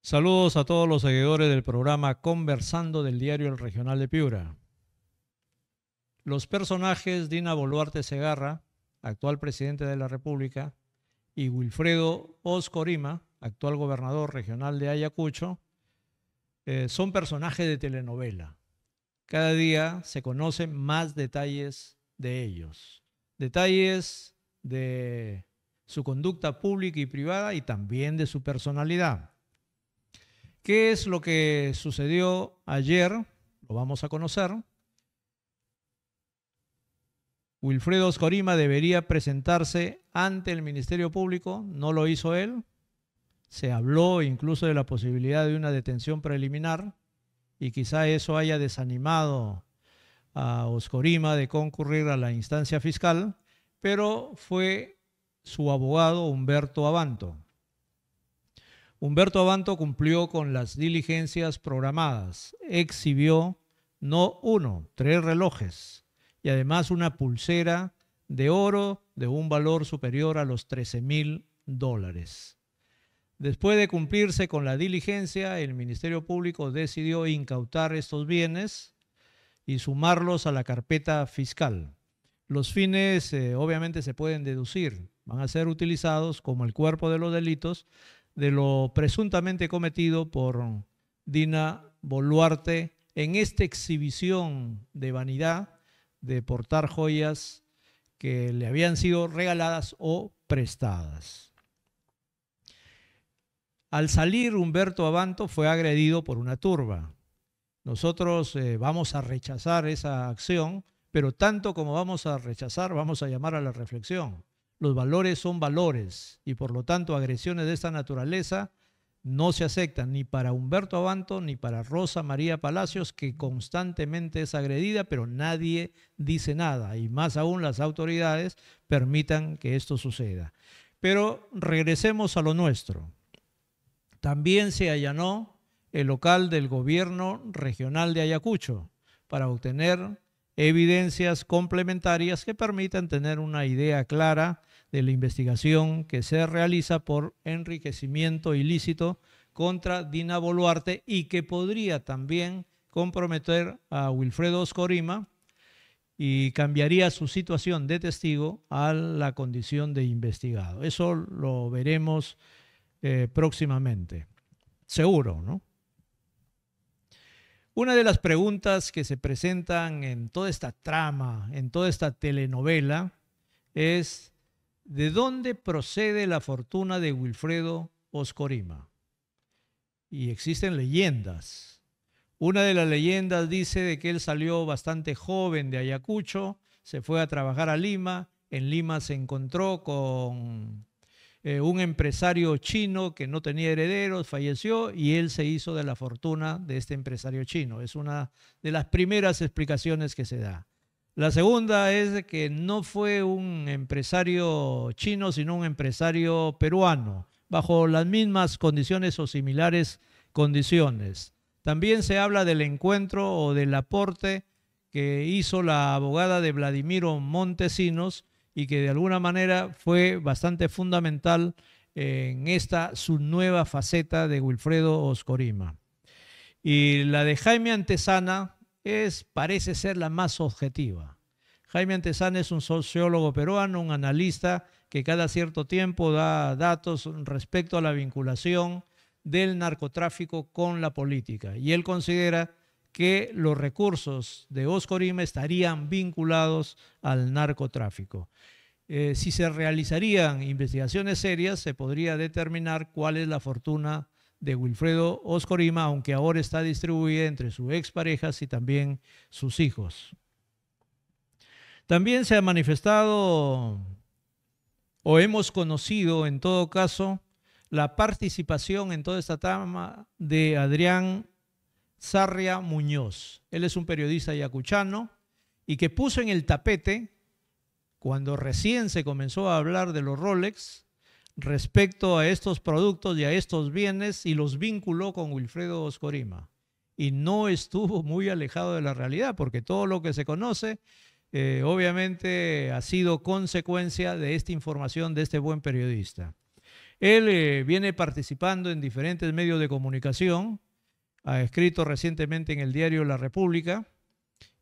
Saludos a todos los seguidores del programa Conversando del diario El Regional de Piura. Los personajes Dina Boluarte Segarra, actual presidente de la República, y Wilfredo Oscorima, actual gobernador regional de Ayacucho, son personajes de telenovela. Cada día se conocen más detalles de ellos, detalles de su conducta pública y privada y también de su personalidad. ¿Qué es lo que sucedió ayer? Lo vamos a conocer. Wilfredo Oscorima debería presentarse ante el Ministerio Público, no lo hizo él. Se habló incluso de la posibilidad de una detención preliminar y quizá eso haya desanimado a Oscorima de concurrir a la instancia fiscal, pero fue su abogado Humberto Abanto. Humberto Abanto cumplió con las diligencias programadas, exhibió no uno, 3 relojes y además una pulsera de oro de un valor superior a los $13.000. Después de cumplirse con la diligencia, el Ministerio Público decidió incautar estos bienes y sumarlos a la carpeta fiscal. Los fines obviamente se pueden deducir, van a ser utilizados como el cuerpo de los delitos de lo presuntamente cometido por Dina Boluarte en esta exhibición de vanidad de portar joyas que le habían sido regaladas o prestadas. Al salir, Humberto Abanto fue agredido por una turba. Nosotros vamos a rechazar esa acción, pero tanto como vamos a rechazar, vamos a llamar a la reflexión. Los valores son valores y por lo tanto agresiones de esta naturaleza no se aceptan ni para Humberto Abanto ni para Rosa María Palacios, que constantemente es agredida, pero nadie dice nada y más aún las autoridades permitan que esto suceda. Pero regresemos a lo nuestro. También se allanó el local del gobierno regional de Ayacucho para obtener evidencias complementarias que permitan tener una idea clara de la investigación que se realiza por enriquecimiento ilícito contra Dina Boluarte y que podría también comprometer a Wilfredo Oscorima y cambiaría su situación de testigo a la condición de investigado. Eso lo veremos próximamente, seguro, ¿no? Una de las preguntas que se presentan en toda esta trama, en toda esta telenovela, es ¿de dónde procede la fortuna de Wilfredo Oscorima? Y existen leyendas. Una de las leyendas dice de que él salió bastante joven de Ayacucho, se fue a trabajar a Lima, en Lima se encontró con un empresario chino que no tenía herederos, falleció y él se hizo de la fortuna de este empresario chino. Es una de las primeras explicaciones que se da. La segunda es que no fue un empresario chino, sino un empresario peruano, bajo las mismas condiciones o similares condiciones. También se habla del encuentro o del aporte que hizo la abogada de Vladimiro Montesinos y que de alguna manera fue bastante fundamental en esta su nueva faceta de Wilfredo Oscorima. Y la de Jaime Antezana parece ser la más objetiva. Jaime Antezana es un sociólogo peruano, un analista que cada cierto tiempo da datos respecto a la vinculación del narcotráfico con la política. Y él considera que los recursos de Oscorima estarían vinculados al narcotráfico. Si se realizarían investigaciones serias, se podría determinar cuál es la fortuna de Wilfredo Oscorima, aunque ahora está distribuida entre sus exparejas y también sus hijos. También se ha manifestado o hemos conocido, en todo caso, la participación en toda esta trama de Adrián Sarria Muñoz. Él es un periodista ayacuchano y que puso en el tapete, cuando recién se comenzó a hablar de los Rolex, respecto a estos productos y a estos bienes y los vinculó con Wilfredo Oscorima. Y no estuvo muy alejado de la realidad, porque todo lo que se conoce obviamente ha sido consecuencia de esta información de este buen periodista. Él viene participando en diferentes medios de comunicación, ha escrito recientemente en el diario La República,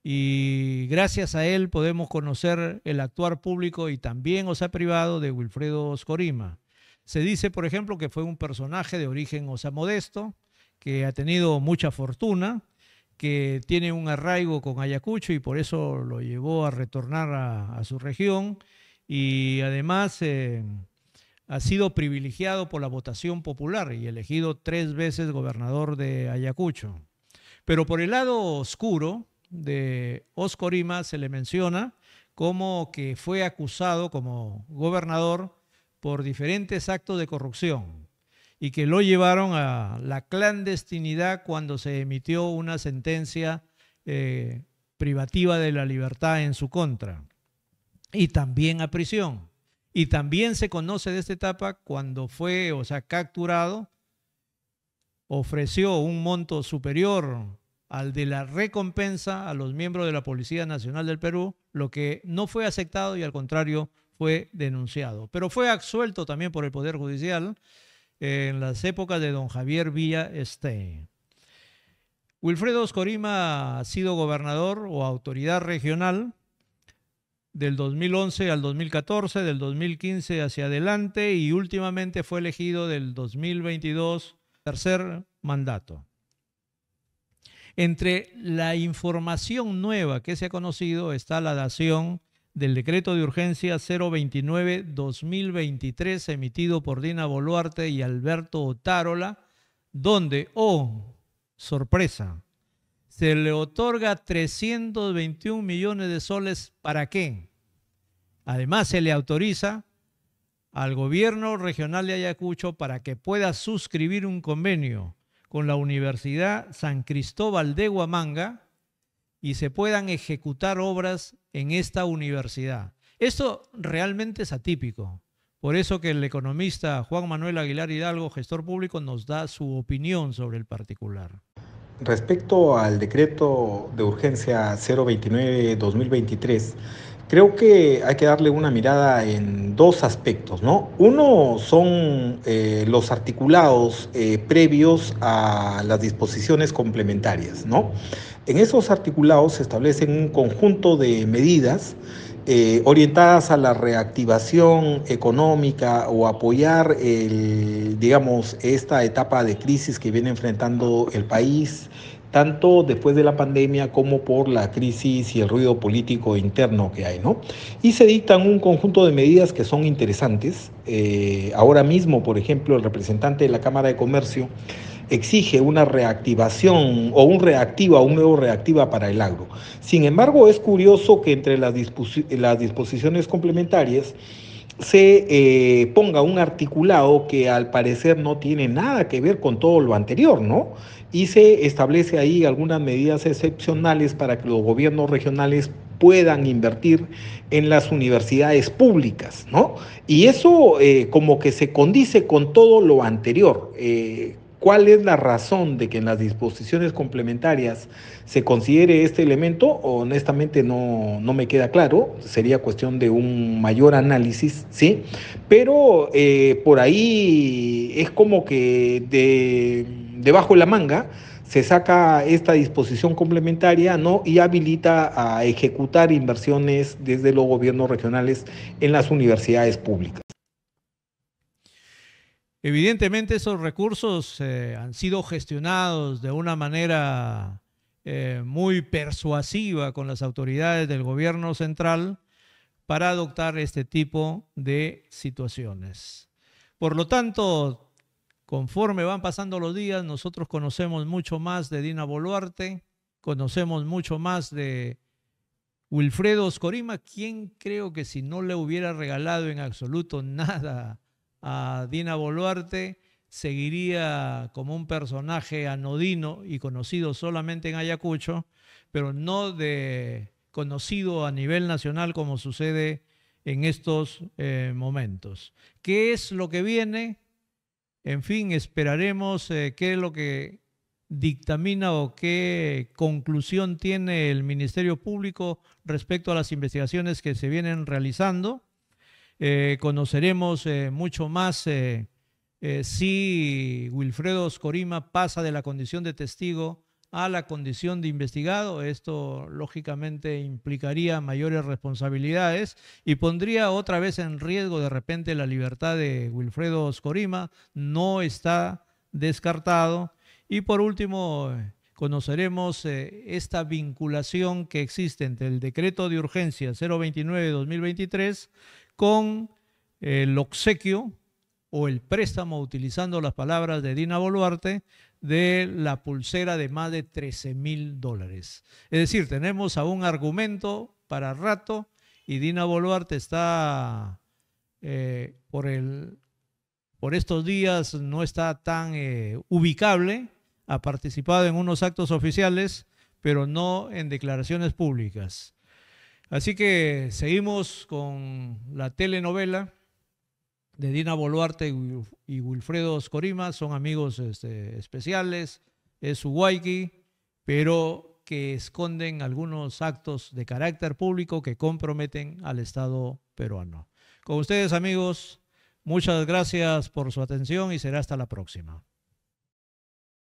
y gracias a él podemos conocer el actuar público y también, o sea, privado de Wilfredo Oscorima. Se dice, por ejemplo, que fue un personaje de origen, o sea, modesto, que ha tenido mucha fortuna, que tiene un arraigo con Ayacucho y por eso lo llevó a retornar a su región, y además ha sido privilegiado por la votación popular y elegido 3 veces gobernador de Ayacucho. Pero por el lado oscuro de Oscorima se le menciona como que fue acusado como gobernador por diferentes actos de corrupción y que lo llevaron a la clandestinidad cuando se emitió una sentencia privativa de la libertad en su contra, y también a prisión. Y también se conoce de esta etapa cuando fue, o sea, capturado, ofreció un monto superior al de la recompensa a los miembros de la Policía Nacional del Perú, lo que no fue aceptado y al contrario fue denunciado. Pero fue absuelto también por el Poder Judicial en las épocas de don Javier Villa Este. Wilfredo Oscorima ha sido gobernador o autoridad regional del 2011 al 2014, del 2015 hacia adelante, y últimamente fue elegido del 2022, tercer mandato. Entre la información nueva que se ha conocido está la dación del decreto de urgencia 029-2023 emitido por Dina Boluarte y Alberto Otárola, donde, oh, sorpresa, se le otorga 321 millones de soles. ¿Para qué? Además, se le autoriza al gobierno regional de Ayacucho para que pueda suscribir un convenio con la Universidad San Cristóbal de Huamanga y se puedan ejecutar obras en esta universidad. Esto realmente es atípico. Por eso que el economista Juan Manuel Aguilar Hidalgo, gestor público, nos da su opinión sobre el particular. Respecto al decreto de urgencia 029-2023, creo que hay que darle una mirada en dos aspectos, ¿no? Uno son los articulados previos a las disposiciones complementarias, ¿no? En esos articulados se establecen un conjunto de medidas orientadas a la reactivación económica o apoyar, digamos, esta etapa de crisis que viene enfrentando el país, tanto después de la pandemia como por la crisis y el ruido político interno que hay, ¿no? Y se dictan un conjunto de medidas que son interesantes. Ahora mismo, por ejemplo, el representante de la Cámara de Comercio exige una reactivación o un nuevo reactiva para el agro. Sin embargo, es curioso que entre las disposiciones complementarias se ponga un articulado que al parecer no tiene nada que ver con todo lo anterior, ¿no? Y se establece ahí algunas medidas excepcionales para que los gobiernos regionales puedan invertir en las universidades públicas, ¿no? Y eso como que se condice con todo lo anterior. ¿Cuál es la razón de que en las disposiciones complementarias se considere este elemento? Honestamente no me queda claro, sería cuestión de un mayor análisis, ¿sí? Pero por ahí es como que debajo de la manga se saca esta disposición complementaria, ¿no? Y habilita a ejecutar inversiones desde los gobiernos regionales en las universidades públicas. Evidentemente esos recursos han sido gestionados de una manera muy persuasiva con las autoridades del gobierno central para adoptar este tipo de situaciones. Por lo tanto, conforme van pasando los días, nosotros conocemos mucho más de Dina Boluarte, conocemos mucho más de Wilfredo Oscorima, quien creo que si no le hubiera regalado en absoluto nada a Dina Boluarte, seguiría como un personaje anodino y conocido solamente en Ayacucho, pero no conocido a nivel nacional como sucede en estos momentos. ¿Qué es lo que viene? En fin, esperaremos qué es lo que dictamina o qué conclusión tiene el Ministerio Público respecto a las investigaciones que se vienen realizando. Conoceremos mucho más si Wilfredo Oscorima pasa de la condición de testigo a la condición de investigado, esto lógicamente implicaría mayores responsabilidades y pondría otra vez en riesgo de repente la libertad de Wilfredo Oscorima. No está descartado. Y por último, conoceremos esta vinculación que existe entre el decreto de urgencia 029-2023 con el obsequio o el préstamo, utilizando las palabras de Dina Boluarte, de la pulsera de más de $13.000. Es decir, tenemos a un argumento para rato y Dina Boluarte está por estos días no está tan ubicable, ha participado en unos actos oficiales, pero no en declaraciones públicas. Así que seguimos con la telenovela de Dina Boluarte y Wilfredo Oscorima. Son amigos especiales, es su huayqui, pero que esconden algunos actos de carácter público que comprometen al Estado peruano. Con ustedes, amigos, muchas gracias por su atención y será hasta la próxima.